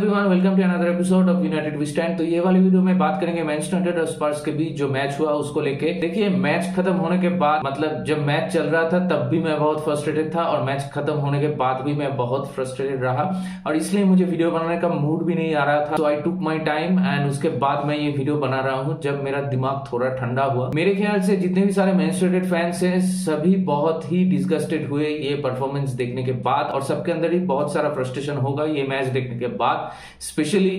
Everyone, welcome to another episode of United we Stand. तो ये वाली वीडियो में बात करेंगे मैनचेस्टर यूनाइटेड और स्पर्स के बीच जो मैच हुआ उसको लेके। देखिए, मैच खत्म होने के बाद मतलब जब मैच चल रहा था तब भी मैं बहुत फ्रस्ट्रेटेड था और मैच खत्म होने के बाद भी मैं बहुत फ्रस्ट्रेटेड रहा और इसलिए मुझे वीडियो बनाने का मूड भी नहीं आ रहा था। So I took my time and उसके बाद मैं ये वीडियो बना रहा हूँ जब मेरा दिमाग थोड़ा ठंडा हुआ। मेरे ख्याल से जितने भी सारे मैनचेस्टर यूनाइटेड फैंस हैं सभी बहुत ही डिस्गस्टेड हुए ये परफॉर्मेंस देखने के बाद और सबके अंदर ही बहुत सारा फ्रस्ट्रेशन होगा ये मैच देखने के बाद, specially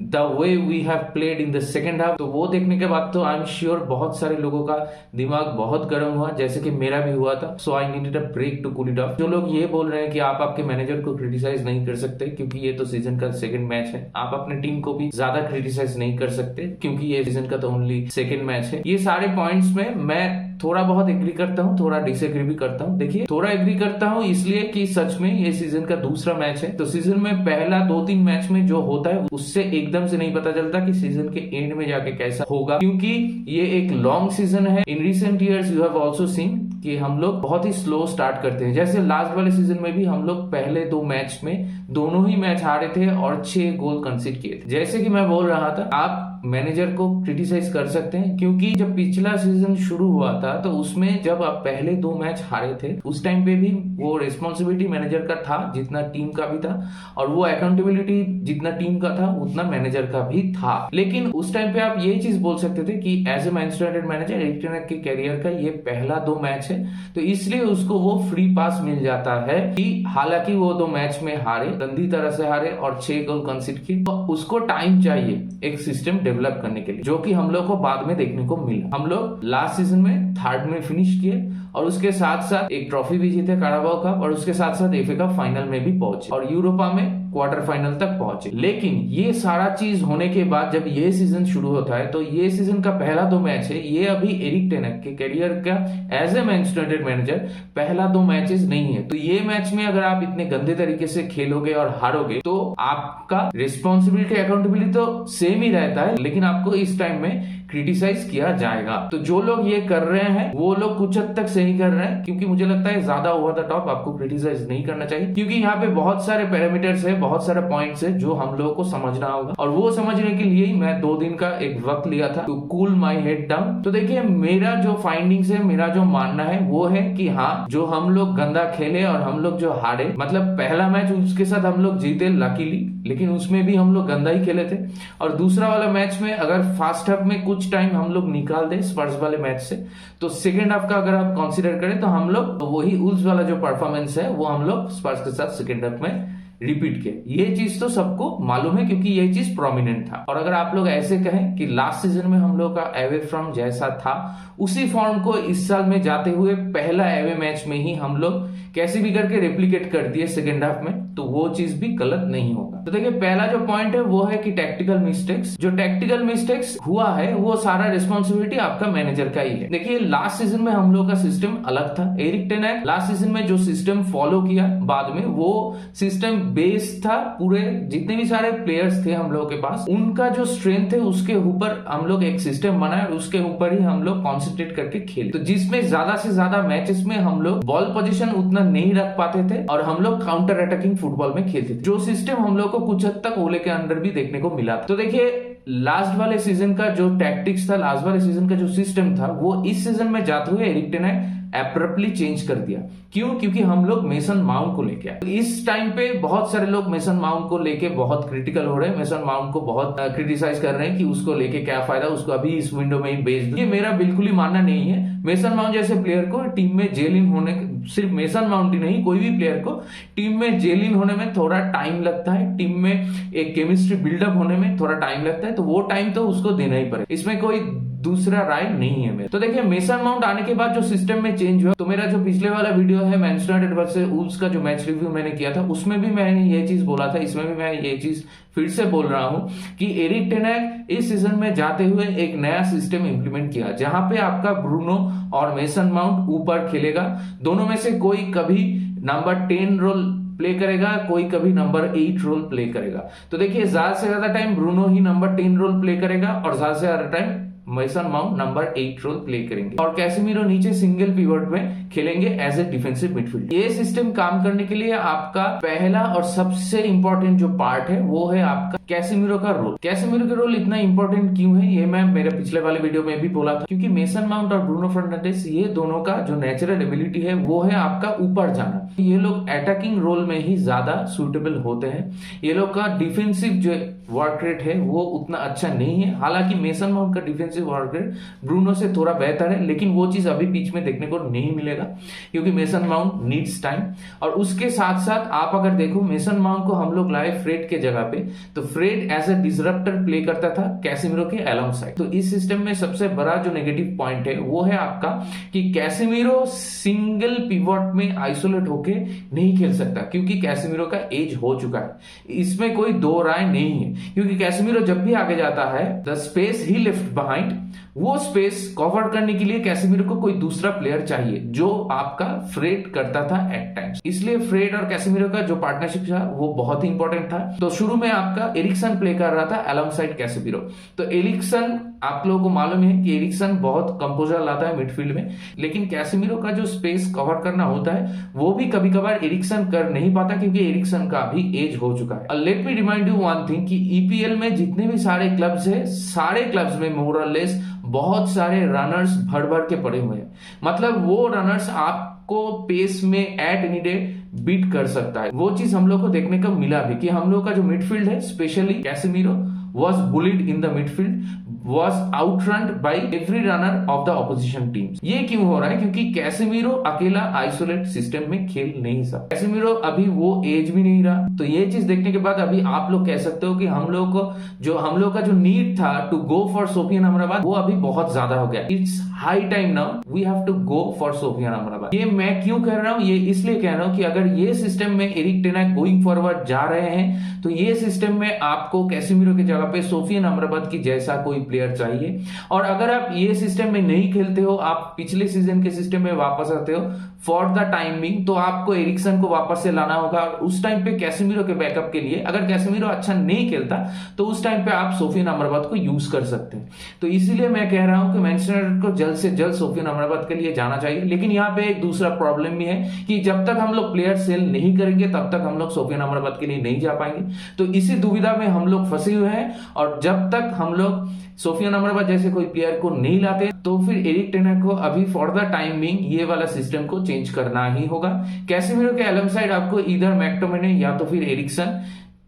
the way we have played in the second half. तो वो देखने के बाद तो आई एम श्योर बहुत सारे लोगों का दिमाग बहुत गर्म हुआ, जैसे कि मेरा भी हुआ था। So I needed a break to cool it off. जो लोग ये बोल रहे हैं कि आप आपके मैनेजर को क्रिटिसाइज नहीं कर सकते क्योंकि ये तो सीजन का सेकंड मैच है, आप अपने टीम को भी ज्यादा क्रिटिसाइज नहीं कर सकते क्योंकि ये सीजन का तो ओनली सेकंड मैच है। ये सारे पॉइंट्स में मैं थोड़ा बहुत एग्री करता हूँ, थोड़ा डिसएग्री भी करता हूँ। देखिए, थोड़ा एग्री करता हूँ इसलिए कि सच में ये सीजन का दूसरा मैच है, तो सीजन में पहला 2-3 मैच में जो होता है उससे एकदम से नहीं पता चलता कि सीजन के एंड में जाके कैसा होगा, क्योंकि ये एक लॉन्ग सीजन है। In recent years you have also seen कि हम लोग बहुत ही स्लो स्टार्ट करते हैं। जैसे लास्ट वाले सीजन में भी हम लोग पहले 2 मैच में दोनों ही मैच हारे थे और 6 गोल कंसीड किए थे। जैसे कि मैं बोल रहा था, आप मैनेजर को क्रिटिसाइज कर सकते हैं क्योंकि जब पिछला सीजन शुरू हुआ था तो उसमें जब आप पहले 2 मैच हारे थे उस टाइम पे भी वो रिस्पॉन्सिबिलिटी मैनेजर का था जितना टीम का भी था और वो अकाउंटेबिलिटी जितना टीम का था उतना मैनेजर का भी था। लेकिन उस टाइम पे आप ये चीज बोल सकते थे कि as a Manchester United manager Erik ten Hag के कैरियर का ये पहला 2 मैच है, तो इसलिए उसको वो फ्री पास मिल जाता है कि हालांकि वो 2 मैच में हारे, गंदी तरह से हारे और 6 गोल कंसीड किए, तो उसको टाइम चाहिए एक सिस्टम डेवलप करने के लिए, जो कि हम लोग को बाद में देखने को मिला। हम लोग लास्ट सीजन में 3rd में फिनिश किए और उसके साथ साथ एक ट्रॉफी भी जीते, काराबाओ कप, और उसके साथ साथ एफए कप फाइनल में भी पहुंचे और यूरोपा में क्वार्टर फाइनल तक पहुंचे। लेकिन ये सारा चीज होने के बाद जब ये सीजन शुरू होता है तो ये सीजन का पहला 2 मैच है, ये अभी एरिक टेन हाग के करियर का as a Manchester United manager पहला 2 मैचेस नहीं है। तो ये मैच में अगर आप इतने गंदे तरीके से खेलोगे और हारोगे तो आपका रिस्पॉन्सिबिलिटी अकाउंटेबिलिटी तो सेम ही रहता है, लेकिन आपको इस टाइम में क्रिटिसाइज किया जाएगा। तो जो लोग ये कर रहे हैं वो लोग कुछ हद तक सही कर रहे हैं, क्योंकि मुझे लगता है ज्यादा ओवर द टॉप आपको क्रिटिसाइज नहीं करना चाहिए, क्योंकि यहाँ पे बहुत सारे पैरामीटर्स है, बहुत सारे पॉइंट्स है जो हम लोगों को समझना होगा और वो समझने के लिए ही मैं 2 दिन का एक वक्त लिया था to cool my head down. तो देखिए, मेरा जो फाइंडिंग्स है, मेरा जो मानना है वो है कि हाँ, जो हम लोग गंदा खेले और हम लोग जो हारे, मतलब पहला मैच उसके साथ हम लोग जीते लकीली, लेकिन उसमें भी हम लोग गंदा ही खेले थे, और दूसरा वाला मैच में अगर फर्स्ट हाफ में कुछ टाइम हम लोग निकाल दे स्पर्स वाले मैच से, तो सेकेंड हाफ का अगर आप कंसीडर करें तो हम लोग वही वुल्व्स वाला जो परफॉर्मेंस है वो हम लोग स्पर्स के साथ सेकेंड हाफ में रिपीट किए। ये चीज तो सबको मालूम है क्योंकि ये चीज प्रोमिनेंट था। और अगर आप लोग ऐसे कहें कि लास्ट सीजन में हम लोग का एवे फॉर्म जैसा था उसी फॉर्म को इस साल में जाते हुए पहला एवे मैच में ही हम लोग कैसे भी करके रेप्लिकेट कर दिए सेकेंड हाफ में, तो वो चीज भी गलत नहीं होगा। तो देखिए, पहला जो पॉइंट है वो है कि टैक्टिकल मिस्टेक्स, जो टैक्टिकल मिस्टेक्स हुआ है वो सारा रिस्पॉन्सिबिलिटी आपका मैनेजर का ही है। देखिए, लास्ट सीजन में हम लोग का सिस्टम अलग था। एरिक टेन हाग लास्ट सीजन में जो सिस्टम फॉलो किया बाद में वो सिस्टम बेस था, पूरे जितने भी सारे प्लेयर्स थे हम लोग के पास उनका जो स्ट्रेंथ है उसके ऊपर हम लोग एक सिस्टम बनाए और उसके ऊपर ही हम लोग कॉन्सेंट्रेट करके खेले। तो जिसमें ज्यादा से ज्यादा मैचेस में हम लोग बॉल पोजीशन उतना नहीं रख पाते थे और हम लोग काउंटर अटैकिंग फुटबॉल में खेलते थे, जो सिस्टम हम लोग को कुछ हद तक ओले के अंदर भी देखने को मिला। तो देखिए, लास्ट वाले सीजन का जो टैक्टिक्स था, लास्ट वाले सीजन का जो सिस्टम था वो इस सीजन में जाते हुए एरिक टेन हाग एब्रप्टली चेंज कर दिया। क्यों? क्योंकि हम लोग मेसन माउंट को लेके आए। इस टाइम पे बहुत सारे लोग मेसन माउंट को लेके बहुत क्रिटिकल हो रहे हैं, मेसन माउंट को बहुत क्रिटिसाइज कर रहे हैं कि उसको लेके क्या फायदा, उसको अभी इस विंडो में ही बेच दो। ये मेरा बिल्कुल ही मानना नहीं है। मेसन माउंट जैसे प्लेयर को टीम में जेल इन होने, सिर्फ मेसन माउंट ही नहीं कोई भी प्लेयर को टीम में जेल इन होने में थोड़ा टाइम लगता है, टीम में एक केमिस्ट्री बिल्डअप होने में थोड़ा टाइम लगता है, तो वो टाइम तो उसको देना ही पड़ेगा, इसमें कोई दूसरा राय नहीं है मेरा। तो देखिए, मेसन माउंट आने के बाद जो सिस्टम में चेंज हुआ, तो मेरा जो पिछले वाला वीडियो है मैनचेस्टर यूनाइटेड वर्सेस वुल्व्स का जो मैच रिव्यू मैंने किया था उसमें भी मैंने ये चीज बोला था, इसमें भी मैं ये चीज फिर से बोल रहा हूं कि एरिक टेन हाग इस सीजन में जाते हुए एक नया सिस्टम इंप्लीमेंट किया जहां पे आपका ब्रूनो और मेसन माउंट ऊपर खेलेगा, दोनों में से कोई कभी नंबर 10 रोल प्ले करेगा, कोई कभी नंबर 8 रोल प्ले करेगा। तो देखिए, ज्यादा से ज्यादा टाइम ब्रूनो ही नंबर 10 रोल प्ले करेगा और ज्यादा से ज्यादा time Mason Mount number 8 role play करेंगे और कैसेमीरो नीचे सिंगल पिवट में खेलेंगे एज ए डिफेंसिव मिडफील्ड। ये सिस्टम काम करने के लिए आपका पहला और सबसे इंपॉर्टेंट जो पार्ट है वो है आपका कैसेमीरो का रोल। कैसेमीरो का रोल इतना इंपॉर्टेंट क्यों है ये मैं मेरे पिछले वाले वीडियो में भी बोला था, क्योंकि मेसन माउंट और ब्रूनो फर्नांडिस ये दोनों का जो नेचुरल एबिलिटी है वो है आपका ऊपर जाना। ये लोग अटैकिंग रोल में ही ज्यादा सुटेबल होते हैं। ये लोग का डिफेंसिव जो वर्क रेट है वो उतना अच्छा नहीं है। हालांकि मेसन माउंट का डिफेंसिव वर्क रेट ब्रूनो से थोड़ा बेहतर है, लेकिन वो चीज अभी बीच में देखने को नहीं मिलेगा क्योंकि मेसन माउंट नीड्स टाइम। और उसके साथ साथ आप अगर देखो मेसन माउंट को हम लोग लाए फ्रेड के जगह पे, तो Fred as a disruptor play करता था कैसेमीरो के अलोंग साइड। तो इस सिस्टम में सबसे बड़ा जो नेगेटिव पॉइंट है वो है आपका कि कैसेमीरो सिंगल पिवट में आइसोलेट होके नहीं खेल सकता क्योंकि कैसेमीरो का एज हो चुका है। इसमें कोई दो राय नहीं है, क्योंकि कैसेमीरो जब भी आगे जाता है the space he left behind, वो स्पेस कवर करने के लिए कैसेमीरो को कोई दूसरा प्लेयर चाहिए जो आपका फ्रेड करता था एट टाइम्स। इसलिए फ्रेड और कैसेमीरो का जो पार्टनरशिप था वो बहुत ही इंपॉर्टेंट था। तो शुरू में आपका एरिक्सन प्ले कर रहा था अलोंग साइड कैसेमीरो। तो एरिक्सन आप लोगों को मालूम है कि एरिक्सन बहुत कंपोजर लाता है मिडफील्ड में, लेकिन कैसेमीरो का जो स्पेस कवर करना होता है वो भी कभी कभार एरिक्सन कर नहीं पाता क्योंकि एरिक्सन का भी एज हो चुका है। Let me remind you one thing कि ईपीएल में जितने भी सारे क्लब्स है, सारे क्लब्स में मोर और लेस बहुत सारे रनर्स भर भर के पड़े हुए हैं। मतलब वो रनर्स आपको पेस में एट एनी डे बीट कर सकता है। वो चीज हम लोग को देखने को मिला भी कि हम लोग का जो मिडफील्ड है specially Casemiro was bullied in the midfield, was outrun by every runner of the opposition teams। ये क्यों हो रहा है? क्योंकि कैसेमीरो अकेला आइसोलेट सिस्टम में खेल नहीं सकता। कैसेमीरो अभी वो एज भी नहीं रहा। तो ये चीज देखने के बाद अभी आप लोग कह सकते हो कि हम लोग का जो नीड था to go for Sofyan Amrabat वो अभी बहुत ज्यादा हो गया। It's high time now we have to go for Sofyan Amrabat. ये मैं क्यों कह रहा हूँ? ये इसलिए कह रहा हूँ कि अगर ये सिस्टम में एरिक टेन हाग गोइंग फॉरवर्ड जा रहे हैं तो ये सिस्टम में आपको कैसेमीरो की जगह पे सोफियान अमराबाद की जैसा कोई प्लेयर चाहिए। और अगर आप ये सिस्टम में नहीं खेलते हो, आप पिछले सीजन के सिस्टम में वापस आते हो फॉर द टाइमिंग, तो आपको एरिक्सन को वापस से लाना होगा। और उस टाइम पे कैसेमीरो के बैकअप के लिए अगर कैसेमीरो अच्छा नहीं खेलता तो उस टाइम पे आप सोफियान अमराबाद को यूज कर सकते हैं। तो इसीलिए मैं कह रहा हूं कि मैनचेस्टर यूनाइटेड को जल्द से जल्द सोफियान अमराबाद के लिए जाना चाहिए। लेकिन यहाँ पे एक दूसरा प्रॉब्लम भी है कि जब तक हम लोग प्लेयर सेल नहीं करेंगे तब तक हम लोग सोफियान अमराबाद के लिए नहीं जा पाएंगे। तो इसी दुविधा में हम लोग फंसे हुए हैं और जब तक हम लोग सोफियान अमराबाद जैसे कोई प्लेयर को नहीं लाते तो फिर एरिक टेन हाग को अभी फॉर द टाइमिंग ये वाला सिस्टम को चेंज करना ही होगा। कैसेमीरो के अलोंग साइड आपको इधर मैक्टोमिने या तो फिर एरिक्सन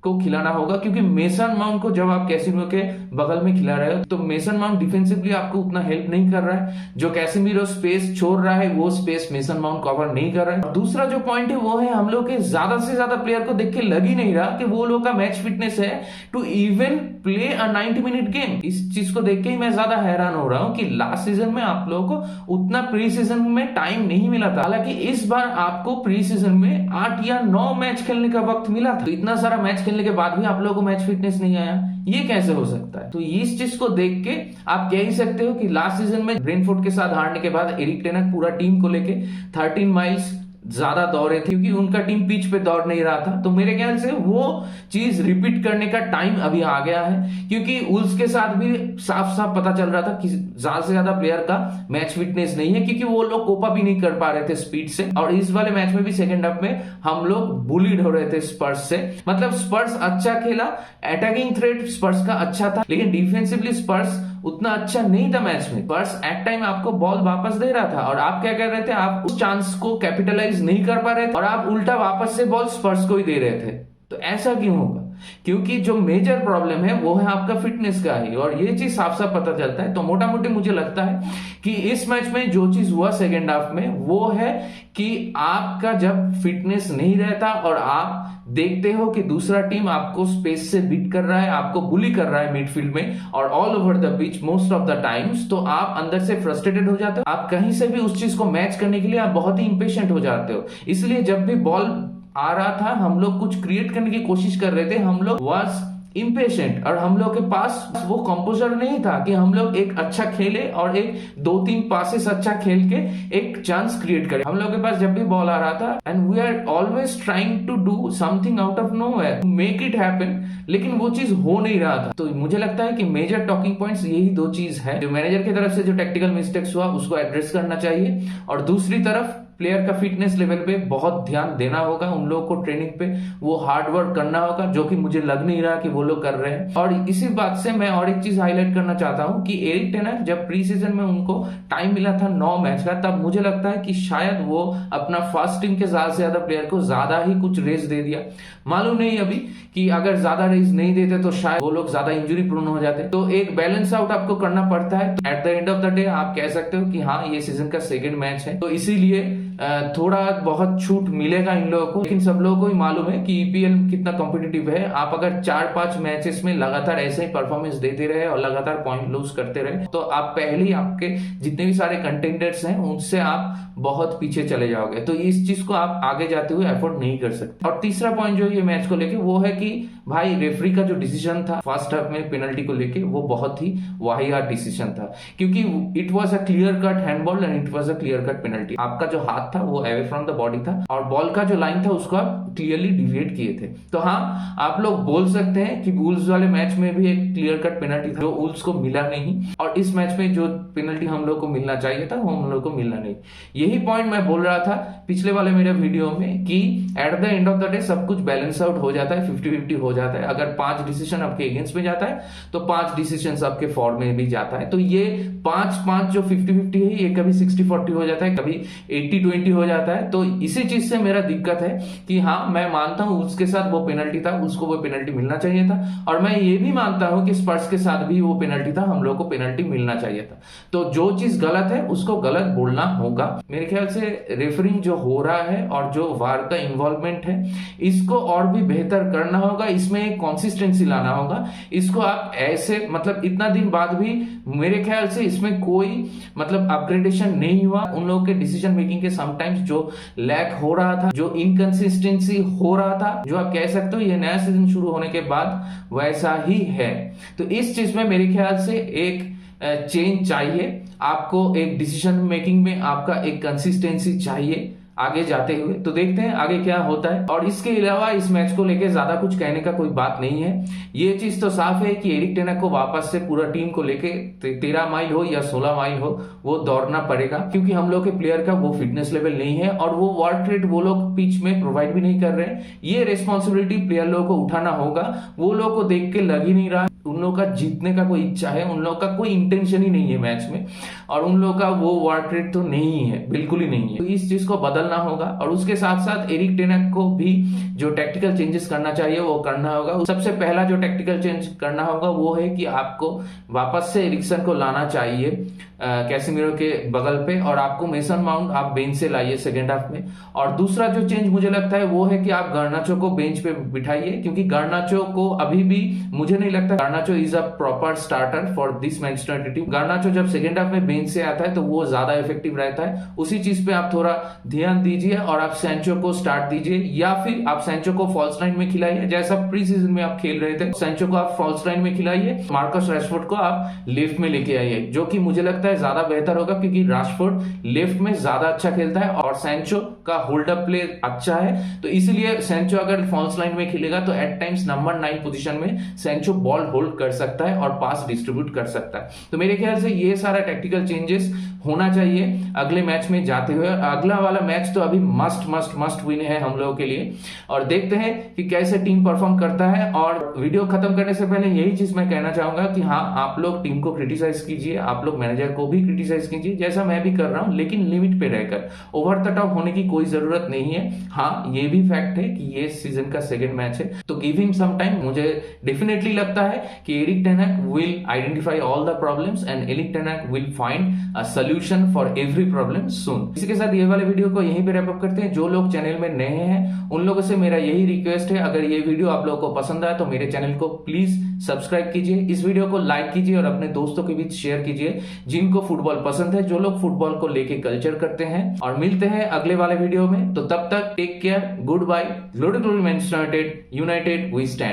को खिलाना होगा, क्योंकि मेसन माउंट को जब आप कैसेमीरो के बगल में खिला रहे हो तो मेसन माउंट डिफेंसिवली आपको उतना हेल्प नहीं कर रहा है। जो कैसेमीरो स्पेस छोड़ रहा है वो स्पेस मेसन माउंट कवर नहीं कर रहा है। दूसरा जो पॉइंट है वो है हम लोग के ज्यादा से ज्यादा प्लेयर को देख के लग ही नहीं रहा कि वो लोग का मैच फिटनेस है to even play a 90 minute game. इस चीज को देख के ही मैं ज्यादा हैरान हो रहा हूं कि लास्ट सीजन में आप लोगों को उतना प्री सीजन में टाइम नहीं मिला था। हालांकि इस बार आपको प्री सीजन में 8 या 9 मैच खेलने का वक्त मिला था। तो इतना सारा मैच खेलने के बाद भी आप लोगों को मैच फिटनेस नहीं आया, ये कैसे हो सकता है? तो इस चीज को देख के आप कह ही सकते हो कि लास्ट सीजन में ब्रेंटफोर्ड के साथ हारने के बाद एरिक टेन हाग पूरा टीम को लेके 13 माइल्स ज्यादा दौड़े थे क्योंकि उनका टीम पिच पे दौड़ नहीं रहा था। तो मेरे ख्याल से वो चीज रिपीट करने का टाइम अभी आ गया है, क्योंकि उल्स के साथ भी साफ साफ पता चल रहा था कि ज्यादा से ज्यादा प्लेयर का मैच फिटनेस नहीं है, क्योंकि वो लोग कोपा भी नहीं कर पा रहे थे स्पीड से। और इस वाले मैच में भी सेकंड हाफ में हम लोग बुलीड हो रहे थे स्पर्स से। मतलब स्पर्स अच्छा खेला, अटैकिंग थ्रेट स्पर्स का अच्छा था, लेकिन डिफेंसिवली स्पर्स उतना अच्छा नहीं था मैच में। स्पर्स एट टाइम आपको बॉल वापस दे रहा था और आप क्या कर रहे थे, आप उस चांस को कैपिटलाइज नहीं कर पा रहे थे और आप उल्टा वापस से बॉल स्पर्स को ही दे रहे थे। तो ऐसा क्यों होगा? क्योंकि जो मेजर प्रॉब्लम है वो है आपका फिटनेस का ही, और ये चीज साफ साफ पता चलता है। तो मोटा मोटी मुझे लगता है कि इस मैच में जो चीज हुआ सेकेंड हाफ में वो है कि आपका जब फिटनेस नहीं रहता और आप देखते हो कि दूसरा टीम आपको स्पेस से बीट कर रहा है, आपको बुली कर रहा है मिडफील्ड में और all over the pitch most of the times, तो आप अंदर से फ्रस्ट्रेटेड हो जाते हो। आप कहीं से भी उस चीज को मैच करने के लिए आप बहुत ही इंपेशेंट हो जाते हो। इसलिए जब भी बॉल आ रहा था हम लोग कुछ क्रिएट करने की कोशिश कर रहे थे, हम लोग वाज इम्पेशेंट, और हम लोग के पास वो कंपोजर नहीं था कि हम लोग एक अच्छा खेले और एक 2-3 पासेस अच्छा खेल के एक चांस क्रिएट करें। हम लोग के पास जब भी बॉल आ रहा था, and we are always trying to do something out of nowhere to make it happen, लेकिन वो चीज हो नहीं रहा था। तो मुझे लगता है कि मेजर टॉकिंग पॉइंट्स यही 2 चीज है। जो मैनेजर की तरफ से जो टेक्निकल मिस्टेक्स हुआ उसको एड्रेस करना चाहिए, और दूसरी तरफ प्लेयर का फिटनेस लेवल पे बहुत ध्यान देना होगा। उन लोगों को ट्रेनिंग पे वो हार्ड वर्क करना होगा, जो कि मुझे लग नहीं रहा कि वो लोग कर रहे हैं। और इसी बात से मैं और एक चीज हाईलाइट करना चाहता हूं कि एरिक टेन हाग जब प्री सीजन में उनको टाइम मिला था 9 मैच का, तब मुझे लगता है कि शायद वो अपना फर्स्ट टीम के ज्यादा से ज्यादा प्लेयर को ज्यादा ही कुछ रेस दे दिया। मालूम नहीं अभी कि अगर ज्यादा रेस नहीं देते तो शायद वो लोग ज्यादा इंजरी प्रोन हो जाते। तो एक बैलेंस आउट आपको करना पड़ता है। At the end of the day आप कह सकते हो कि हाँ, ये सीजन का 2nd मैच है, तो इसीलिए थोड़ा बहुत छूट मिलेगा इन लोगों को। लेकिन सब लोगों को ही मालूम है कि ईपीएल कितना कॉम्पिटिटिव है। आप अगर 4-5 मैचेस में लगातार ऐसे ही परफॉर्मेंस देते रहे और लगातार पॉइंट लूज करते रहे, तो आप पहले आपके जितने भी सारे कंटेंडर्स हैं उनसे आप बहुत पीछे चले जाओगे। तो इस चीज को आप आगे जाते हुए एफोर्ड नहीं कर सकते। और तीसरा पॉइंट जो ये मैच को लेके वो है कि भाई रेफरी का जो डिसीजन था फर्स्ट हाफ में पेनल्टी को लेके, वो बहुत ही वाहियात डिसीजन था, क्योंकि it was a clear cut handball and it was a clear cut penalty. आपका जो हाथ था वो अवे फ्रॉम द बॉडी था, और बॉल का जो लाइन था उसको आप क्लियरली डिविएट किए थे। तो हाँ, आप लोग बोल सकते हैं कि वुल्व्स वाले मैच में भी एक क्लियर कट पेनल्टी था जो वुल्व्स को मिला नहीं, और इस मैच में जो पेनल्टी हम लोग को मिलना चाहिए था वो हम लोग को मिलना नहीं। यही पॉइंट मैं बोल रहा था पिछले वाले मेरे वीडियो में कि at the end of the day सब कुछ बैलेंस आउट हो जाता है, 50-50 हो जाता है। अगर 5 डिसीजन आपके अगेंस्ट में जाता है तो 5 डिसीजन आपके फॉर में भी जाता है। तो ये 5-5 जो 50-50 है, ये कभी 60-40 हो जाता है, कभी 80-20 हो जाता है। तो इसी चीज से मेरा दिक्कत है कि हाँ, मैं मानता हूं उसके साथ वो पेनल्टी था, उसको वो पेनल्टी मिलना चाहिए था, और मैं ये भी मानता हूं कि स्पर्स के साथ भी वो पेनल्टी था, हम लोग को पेनल्टी मिलना चाहिए था। तो जो चीज गलत है उसको गलत बोलना होगा। मेरे ख्याल से रेफरिंग जो हो रहा है और जो वार का इन्वॉल्वमेंट है, इसको और भी बेहतर करना होगा। इसमें एक कंसिस्टेंसी लाना होगा। इसको आप ऐसे मतलब इतना दिन बाद भी मेरे ख्याल से इसमें कोई मतलब अपग्रेडेशन नहीं हुआ। उन लोगों के डिसीजन मेकिंग के समटाइम्स जो लैक हो रहा था, जो इनकंसिस्टेंसी हो रहा था, जो आप कह सकते हो ये नया सीजन शुरू होने के बाद वैसा ही है। तो इस चीज में मेरे ख्याल से एक चेंज चाहिए। आपको एक डिसीजन मेकिंग में आपका एक कंसिस्टेंसी चाहिए आगे जाते हुए। तो देखते हैं आगे क्या होता है। और इसके अलावा इस मैच को लेके ज्यादा कुछ कहने का कोई बात नहीं है। ये चीज तो साफ है कि एरिक टेन हाग को वापस से पूरा टीम को लेके 13 माइल हो या 16 माइल हो, वो दौड़ना पड़ेगा, क्योंकि हम लोग के प्लेयर का वो फिटनेस लेवल नहीं है और वो वर्क रेट वो लोग पिच में प्रोवाइड भी नहीं कर रहे हैं। ये रेस्पॉन्सिबिलिटी प्लेयर लोगों को उठाना होगा। वो लोग को देख के लग ही नहीं रहा उन लोगों का जीतने का कोई इच्छा है, उन लोगों का कोई इंटेंशन ही नहीं है मैच में, और उन लोगों का वो वर्क रेट तो नहीं है, बिल्कुल ही नहीं है। तो इस चीज को बदलना होगा। और उसके साथ साथ एरिक टेन हाग को भी जो टेक्टिकल चेंजेस करना चाहिए वो करना होगा। सबसे पहला जो टेक्टिकल चेंज करना होगा वो है कि आपको वापस से एरिक्सन को लाना चाहिए कैसेमीरो के बगल पे, और आपको मेसन माउंट आप बेंच से लाइए सेकेंड हाफ में। और दूसरा जो चेंज मुझे लगता है वो है कि आप गार्नाचो को बेंच पे बिठाइए, क्योंकि गार्नाचो को अभी भी मुझे नहीं लगता Garnacho is a proper starter for this Manchester United team. Garnacho जब सेकेंड हाफ में बेंच से आता है तो वो ज्यादा इफेक्टिव रहता है। उसी चीज पे आप थोड़ा ध्यान दीजिए और आप सैंचो को स्टार्ट दीजिए, या फिर आप सैंचो को फॉल्स लाइन में खिलाइए जैसा प्री सीजन में आप खेल रहे थे। सैंचो को आप फॉल्स लाइन में खिलाइए, मार्कस रैशफोर्ड को आप लेफ्ट में लेके आइए, जो कि मुझे लगता है ज्यादा बेहतर होगा, क्योंकि रैशफोर्ड लेफ्ट में ज्यादा अच्छा खेलता है और सैंचो का होल्ड अप प्ले अच्छा है। तो इसलिए सैंचो अगर फॉल्स लाइन में खेलेगा तो एट टाइम्स नंबर 9 पोजीशन में सैंचो बॉल होल्ड कर सकता है और पास डिस्ट्रीब्यूट कर सकता है। तो मेरे ख्याल से ये सारा टेक्टिकल चेंजेस होना चाहिए अगले मैच में जाते हुए। अगला वाला मैच तो अभी मस्ट विन है हम लोगों के लिए, और देखते हैं कि कैसे टीम परफॉर्म करता है। और वीडियो खत्म करने से पहले यही चीज मैं कहना चाहूंगा कि हाँ, आप लोग टीम को क्रिटिसाइज कीजिए, आप लोग मैनेजर को भी क्रिटिसाइज कीजिए जैसा मैं भी कर रहा हूं, लेकिन लिमिट पे रहकर। ओवर द टॉप होने की कोई जरूरत नहीं है। हाँ, ये भी फैक्ट है कि ये सीजन का 2nd मैच है, तो गिव हिम सम टाइम। मुझे डेफिनेटली लगता है कि Eric ten Hag will identify all the problems and Eric ten Hag will find a solution for every problem soon. इसी के साथ ये वाले वीडियो को यहीं पे रैप अप करते हैं। जो लोग चैनल में नए हैं उन लोगों से मेरा यही रिक्वेस्ट है, अगर ये वीडियो आप लोगों को पसंद आया तो मेरे चैनल को प्लीज सब्सक्राइब कीजिए, इस वीडियो को लाइक कीजिए और अपने दोस्तों के बीच शेयर कीजिए जिनको फुटबॉल पसंद है, जो लोग फुटबॉल को लेके कल्चर करते हैं। और मिलते हैं अगले वाले वीडियो में, तो तब तक take care, good bye, glory glory Manchester United we stand.